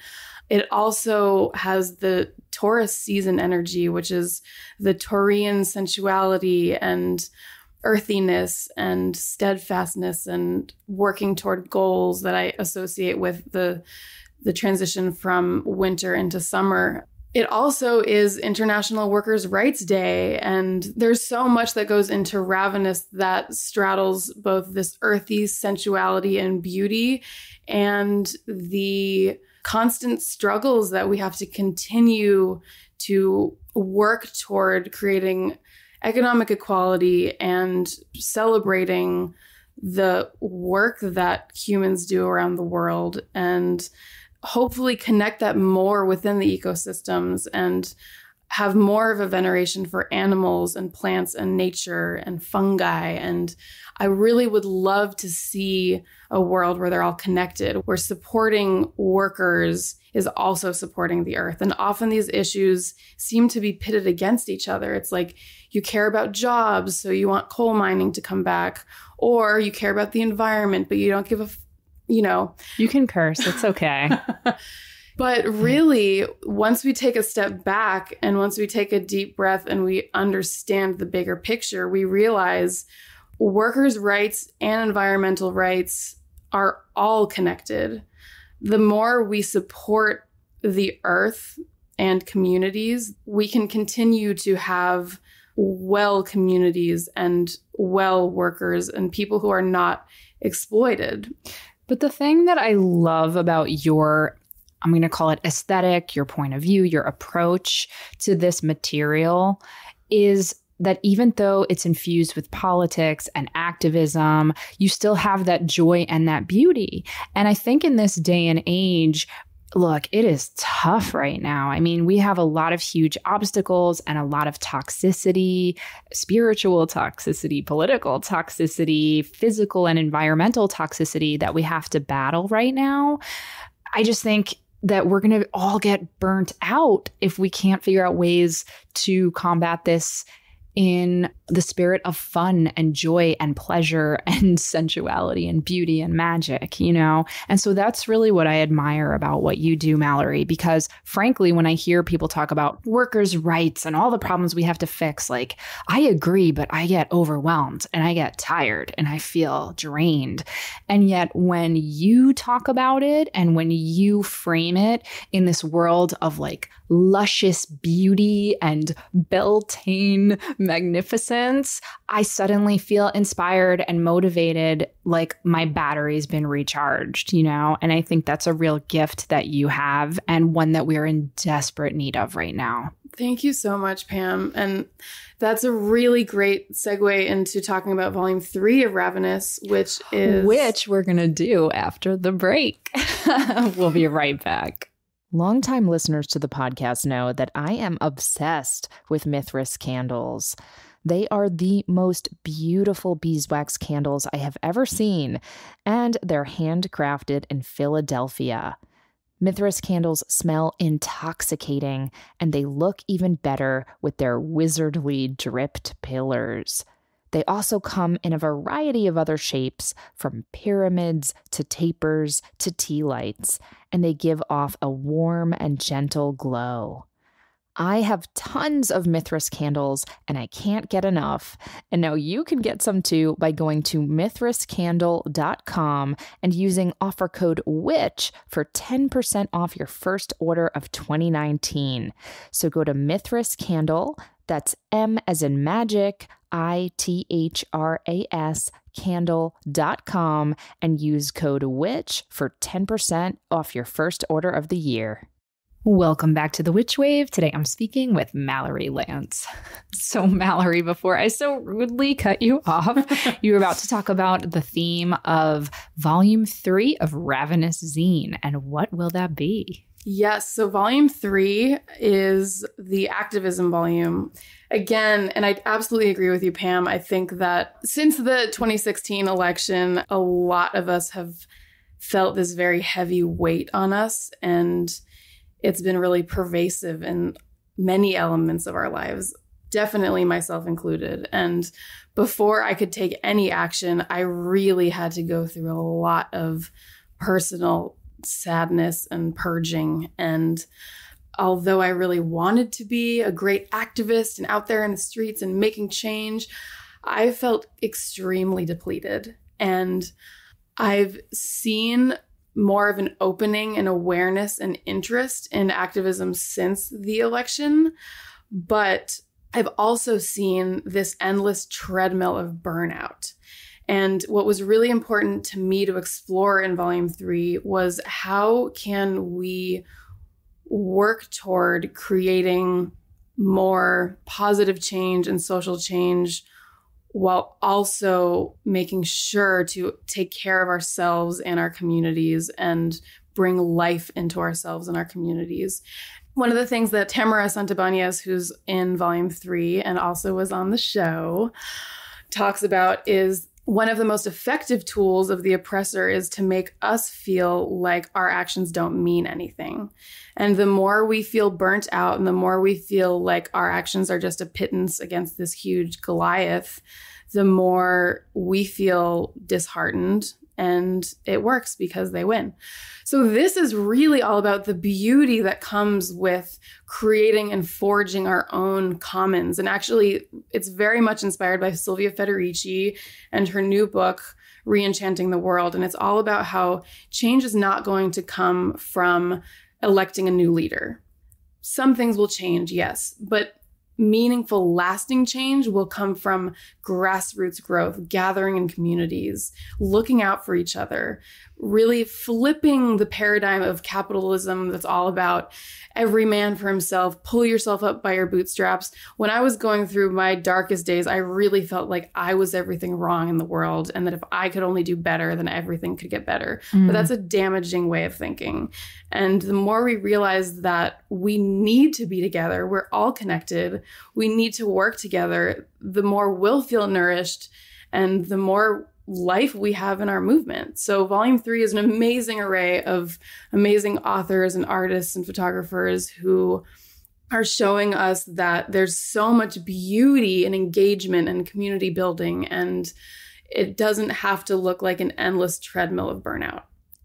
[SPEAKER 4] It also has the Taurus season energy, which is the Taurian sensuality and earthiness and steadfastness and working toward goals that I associate with the transition from winter into summer. It also is International Workers' Rights Day, and there's so much that goes into Ravenous that straddles both this earthy sensuality and beauty and the constant struggles that we have to continue to work toward creating economic equality and celebrating the work that humans do around the world, and hopefully connect that more within the ecosystems and have more of a veneration for animals and plants and nature and fungi. And I really would love to see a world where they're all connected, where supporting workers is also supporting the earth. And often these issues seem to be pitted against each other. It's like you care about jobs, so you want coal mining to come back, or you care about the environment, but you don't give a
[SPEAKER 5] You can curse. It's okay.
[SPEAKER 4] But really, once we take a step back and once we take a deep breath and we understand the bigger picture, we realize workers' rights and environmental rights are all connected. The more we support the earth and communities, we can continue to have well communities and well workers and people who are not exploited.
[SPEAKER 5] But the thing that I love about your, I'm going to call it aesthetic, your point of view, your approach to this material is that even though it's infused with politics and activism, you still have that joy and that beauty. And I think in this day and age, look, it is tough right now. I mean, we have a lot of huge obstacles and a lot of toxicity, spiritual toxicity, political toxicity, physical and environmental toxicity that we have to battle right now. I just think that we're going to all get burnt out if we can't figure out ways to combat this in the spirit of fun and joy and pleasure and sensuality and beauty and magic, you know? And so that's really what I admire about what you do, Mallory, because frankly, when I hear people talk about workers' rights and all the problems we have to fix, like, I agree, but I get overwhelmed and I get tired and I feel drained. And yet when you talk about it and when you frame it in this world of like luscious beauty and Beltane magnificence, I suddenly feel inspired and motivated, like my battery's been recharged, you know? And I think that's a real gift that you have and one that we're in desperate need of right now.
[SPEAKER 4] Thank you so much, Pam. And that's a really great segue into talking about Volume 3 of Ravenous, which
[SPEAKER 1] we're going to do after the break.
[SPEAKER 5] We'll be right back.
[SPEAKER 1] Longtime listeners to the podcast know that I am obsessed with Mithras candles. They are the most beautiful beeswax candles I have ever seen, and they're handcrafted in Philadelphia. Mithras candles smell intoxicating, and they look even better with their wizardly dripped pillars. They also come in a variety of other shapes, from pyramids to tapers to tea lights, and they give off a warm and gentle glow. I have tons of Mithras candles, and I can't get enough. And now you can get some too by going to mithrascandle.com and using offer code WITCH for 10% off your first order of 2019. So go to Mithras Candle, that's M as in magic, ITHRAS candle.com, and use code WITCH for 10% off your first order of the year.
[SPEAKER 5] Welcome back to the Witch Wave. Today I'm speaking with Mallory Lance. So Mallory, before I so rudely cut you off, you were about to talk about the theme of Volume 3 of Ravenous Zine. And what will that be?
[SPEAKER 4] Yes. So Volume 3 is the activism volume. Again, and I absolutely agree with you, Pam. I think that since the 2016 election, a lot of us have felt this very heavy weight on us, and it's been really pervasive in many elements of our lives, definitely myself included. And before I could take any action, I really had to go through a lot of personal sadness and purging. And although I really wanted to be a great activist and out there in the streets and making change, I felt extremely depleted. And I've seen more of an opening and awareness and interest in activism since the election. But I've also seen this endless treadmill of burnout. And what was really important to me to explore in Volume 3 was how can we work toward creating more positive change and social change while also making sure to take care of ourselves and our communities and bring life into ourselves and our communities. One of the things that Tamara Santibanez, who's in Volume 3 and also was on the show, talks about is one of the most effective tools of the oppressor is to make us feel like our actions don't mean anything. And the more we feel burnt out and the more we feel like our actions are just a pittance against this huge Goliath, the more we feel disheartened, and it works because they win. So this is really all about the beauty that comes with creating and forging our own commons. And actually, it's very much inspired by Silvia Federici and her new book, Re-Enchanting the World. And it's all about how change is not going to come from electing a new leader. Some things will change, yes, but meaningful, lasting change will come from grassroots growth, gathering in communities, looking out for each other, really flipping the paradigm of capitalism that's all about every man for himself, pull yourself up by your bootstraps. When I was going through my darkest days, I really felt like I was everything wrong in the world and that if I could only do better, then everything could get better. But that's a damaging way of thinking. And the more we realize that we need to be together, we're all connected, we need to work together, the more we'll feel nourished and the more life we have in our movement. So Volume 3 is an amazing array of amazing authors and artists and photographers who are showing us that there's so much beauty and engagement and community building, and it doesn't have to look like an endless treadmill of burnout.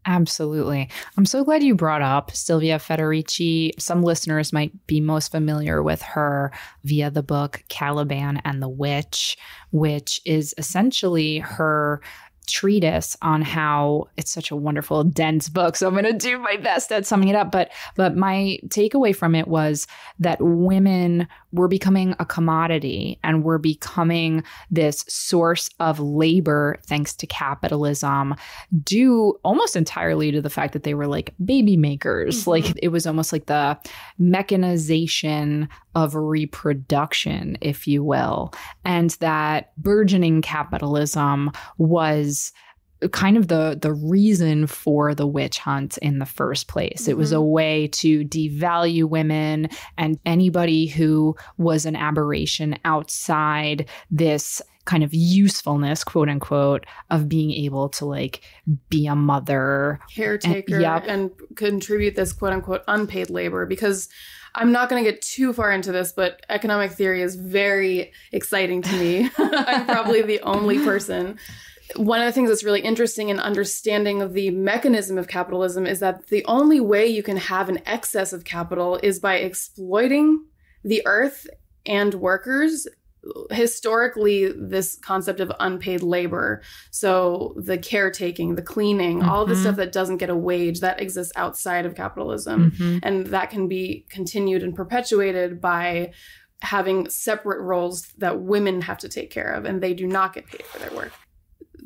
[SPEAKER 5] Absolutely. I'm so glad you brought up Silvia Federici. Some listeners might be most familiar with her via the book Caliban and the Witch, which is essentially her treatise on how it's such a wonderful, dense book. So I'm going to do my best at summing it up. But my takeaway from it was that women were becoming a commodity and were becoming this source of labor thanks to capitalism, due almost entirely to the fact that they were like baby makers. Mm-hmm. Like it was almost like the mechanization of reproduction, if you will. And that burgeoning capitalism was kind of the reason for the witch hunt in the first place. Mm-hmm. It was a way to devalue women and anybody who was an aberration outside this kind of usefulness, quote unquote, of being able to like be a mother,
[SPEAKER 4] caretaker, and contribute this quote unquote unpaid labor. Because I'm not going to get too far into this, but economic theory is very exciting to me. I'm probably the only person. One of the things that's really interesting in understanding of the mechanism of capitalism is that the only way you can have an excess of capital is by exploiting the earth and workers. Historically, this concept of unpaid labor, so the caretaking, the cleaning, mm-hmm. all of the stuff that doesn't get a wage, that exists outside of capitalism. Mm-hmm. And that can be continued and perpetuated by having separate roles that women have to take care of, and they do not get paid for their work.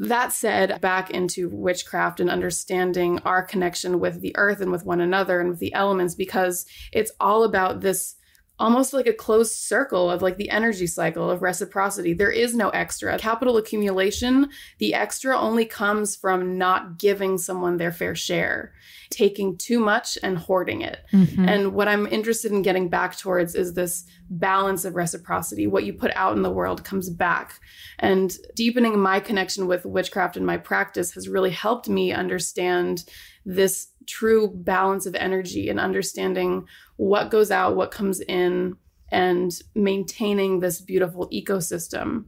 [SPEAKER 4] That said, back into witchcraft and understanding our connection with the earth and with one another and with the elements, because it's all about this almost like a closed circle of like the energy cycle of reciprocity. There is no extra. Capital accumulation, the extra only comes from not giving someone their fair share, taking too much and hoarding it. Mm-hmm. And what I'm interested in getting back towards is this balance of reciprocity. What you put out in the world comes back. And deepening my connection with witchcraft in my practice has really helped me understand this true balance of energy and understanding what goes out, what comes in, and maintaining this beautiful ecosystem.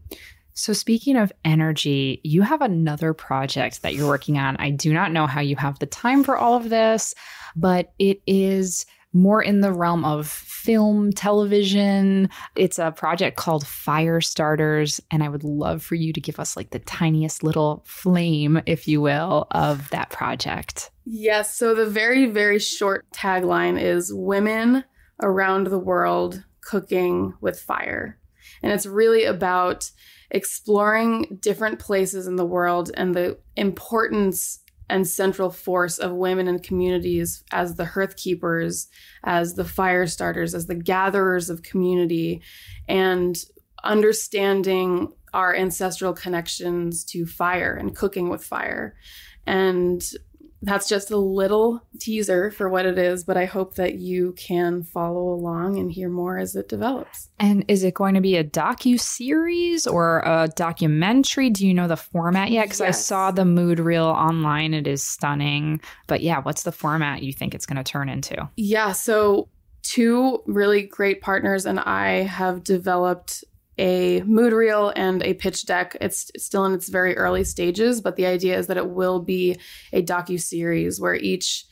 [SPEAKER 5] So speaking of energy, you have another project that you're working on. I do not know how you have the time for all of this, but it is more in the realm of film, television. It's a project called Fire Starters, and I would love for you to give us like the tiniest little flame, if you will, of that project.
[SPEAKER 4] Yes, so the very, very short tagline is Women Around the World Cooking with Fire. And it's really about exploring different places in the world and the importance and central force of women in communities as the hearth keepers, as the fire starters, as the gatherers of community, and understanding our ancestral connections to fire and cooking with fire. And that's just a little teaser for what it is, but I hope that you can follow along and hear more as it develops.
[SPEAKER 5] And is it going to be a docu-series or a documentary? Do you know the format yet? Because I saw the mood reel online. It is stunning. But yeah, what's the format you think it's going to turn into?
[SPEAKER 4] Yeah, so 2 really great partners and I have developed a mood reel and a pitch deck. It's still in its very early stages, but the idea is that it will be a docu-series where each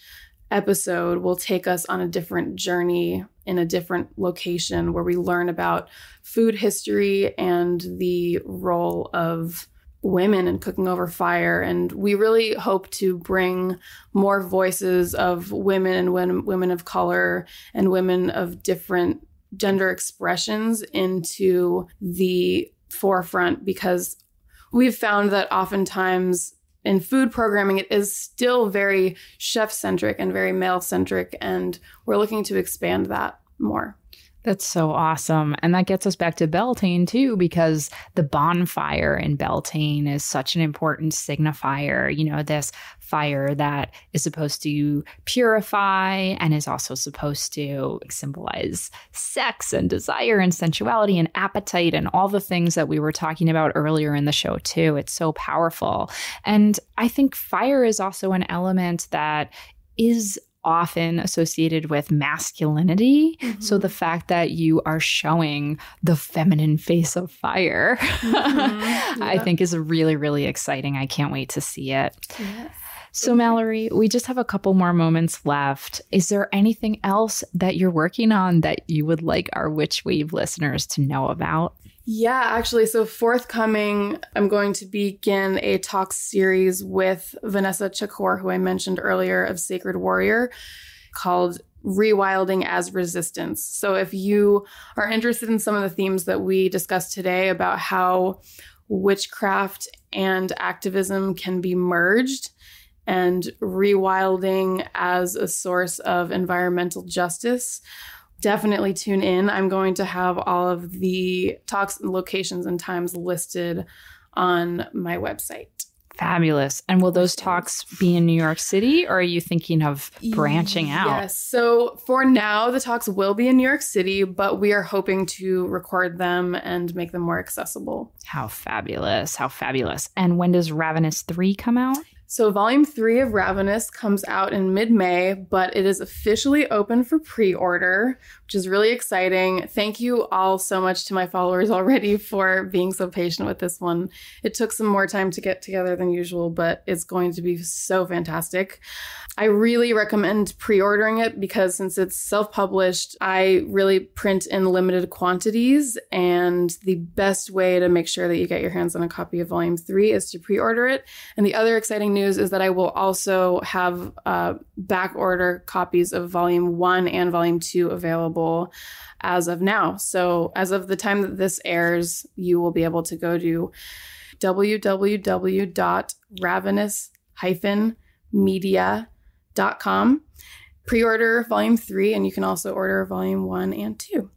[SPEAKER 4] episode will take us on a different journey in a different location where we learn about food history and the role of women in cooking over fire. And we really hope to bring more voices of women and women of color and women of different gender expressions into the forefront, because we've found that oftentimes in food programming, it is still very chef-centric and very male-centric, and we're looking to expand that more.
[SPEAKER 5] That's so awesome. And that gets us back to Beltane too, because the bonfire in Beltane is such an important signifier, you know, this fire that is supposed to purify and is also supposed to symbolize sex and desire and sensuality and appetite and all the things that we were talking about earlier in the show too. It's so powerful. And I think fire is also an element that is often associated with masculinity. Mm-hmm. So the fact that you are showing the feminine face of fire, I think is really, really exciting. I can't wait to see it. Yes. So Mallory, we just have a couple more moments left. Is there anything else that you're working on that you would like our Witch Wave listeners to know about?
[SPEAKER 4] Yeah, actually, so forthcoming, I'm going to begin a talk series with Vanessa Chakor, who I mentioned earlier, of Sacred Warrior, called Rewilding as Resistance. So if you are interested in some of the themes that we discussed today about how witchcraft and activism can be merged, and rewilding as a source of environmental justice, definitely tune in. I'm going to have all of the talks, locations, and times listed on my website.
[SPEAKER 5] Fabulous. And will those talks be in New York City, or are you thinking of branching out?
[SPEAKER 4] Yes. So for now, the talks will be in New York City, but we are hoping to record them and make them more accessible.
[SPEAKER 5] How fabulous. How fabulous. And when does Ravenous 3 come out?
[SPEAKER 4] So Volume 3 of Ravenous comes out in mid-May, but it is officially open for pre-order, which is really exciting. Thank you all so much to my followers already for being so patient with this one. It took some more time to get together than usual, but it's going to be so fantastic. I really recommend pre-ordering it because since it's self-published, I really print in limited quantities, and the best way to make sure that you get your hands on a copy of Volume 3 is to pre-order it. And the other exciting news is that I will also have back order copies of Volume 1 and Volume 2 available as of now. So as of the time that this airs, you will be able to go to www.ravenous-media.com, pre-order Volume 3, and you can also order Volume 1 and 2.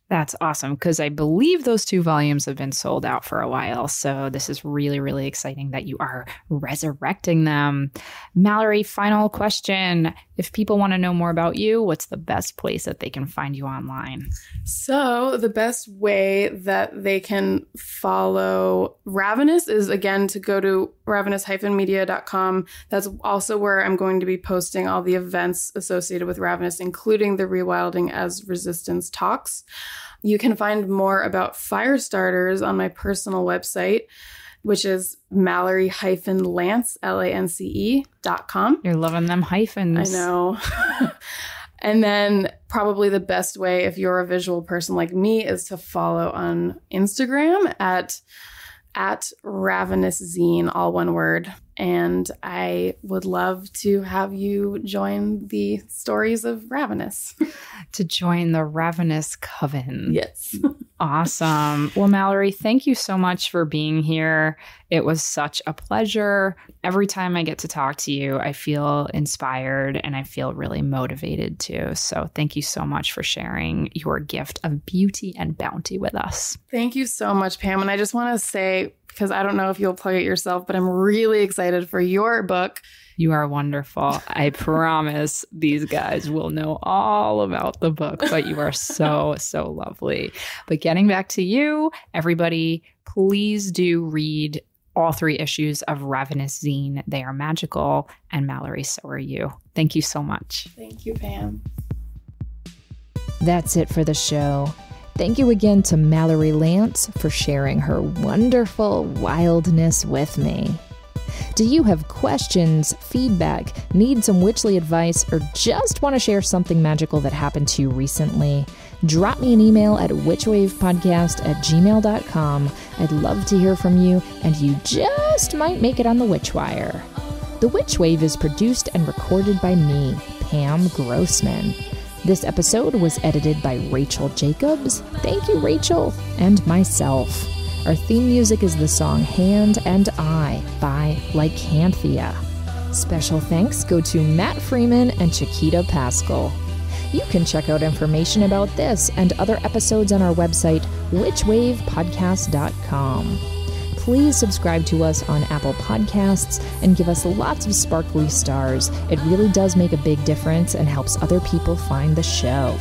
[SPEAKER 5] That's awesome, because I believe those 2 volumes have been sold out for a while. So this is really, really exciting that you are resurrecting them. Mallory, final question. If people want to know more about you, what's the best place that they can find you online?
[SPEAKER 4] So the best way that they can follow Ravenous is, again, to go to ravenous-media.com. That's also where I'm going to be posting all the events associated with Ravenous, including the Rewilding as Resistance talks. You can find more about fire starters on my personal website, which is Mallory-Lance, LANCE.com.
[SPEAKER 5] You're loving them hyphens.
[SPEAKER 4] I know. And then probably the best way, if you're a visual person like me, is to follow on Instagram at Ravenous Zine, all one word. And I would love to have you join the stories of Ravenous.
[SPEAKER 5] To join the Ravenous coven.
[SPEAKER 4] Yes.
[SPEAKER 5] Awesome. Well, Mallory, thank you so much for being here. It was such a pleasure. Every time I get to talk to you, I feel inspired and I feel really motivated too. So thank you so much for sharing your gift of beauty and bounty with us.
[SPEAKER 4] Thank you so much, Pam. And I just want to say, because I don't know if you'll plug it yourself, but I'm really excited for your book.
[SPEAKER 5] You are wonderful. I promise these guys will know all about the book, but you are so, so lovely. But getting back to you, everybody, please do read all 3 issues of Ravenous Zine. They are magical. And Mallory, so are you. Thank you so much.
[SPEAKER 4] Thank you, Pam.
[SPEAKER 1] That's it for the show. Thank you again to Mallory Lance for sharing her wonderful wildness with me. Do you have questions, feedback, need some witchly advice, or just want to share something magical that happened to you recently? Drop me an email at witchwavepodcast@gmail.com. I'd love to hear from you, and you just might make it on the Witchwire. The Witch Wave is produced and recorded by me, Pam Grossman. This episode was edited by Rachel Jacobs. Thank you, Rachel, and myself. Our theme music is the song Hand and I by Lycanthia. Special thanks go to Matt Freeman and Chiquita Pascal. You can check out information about this and other episodes on our website, witchwavepodcast.com. Please subscribe to us on Apple Podcasts and give us lots of sparkly stars. It really does make a big difference and helps other people find the show.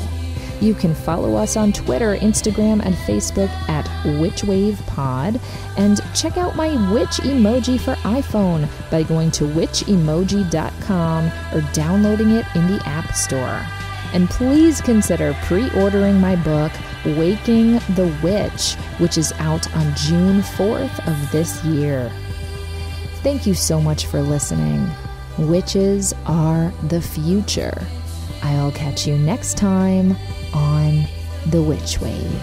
[SPEAKER 1] You can follow us on Twitter, Instagram, and Facebook at WitchWavePod, and check out my witch emoji for iPhone by going to witchemoji.com or downloading it in the App Store. And please consider pre-ordering my book, Waking the Witch, which is out on June 4th of this year. Thank you so much for listening. Witches are the future. I'll catch you next time on The Witch Wave.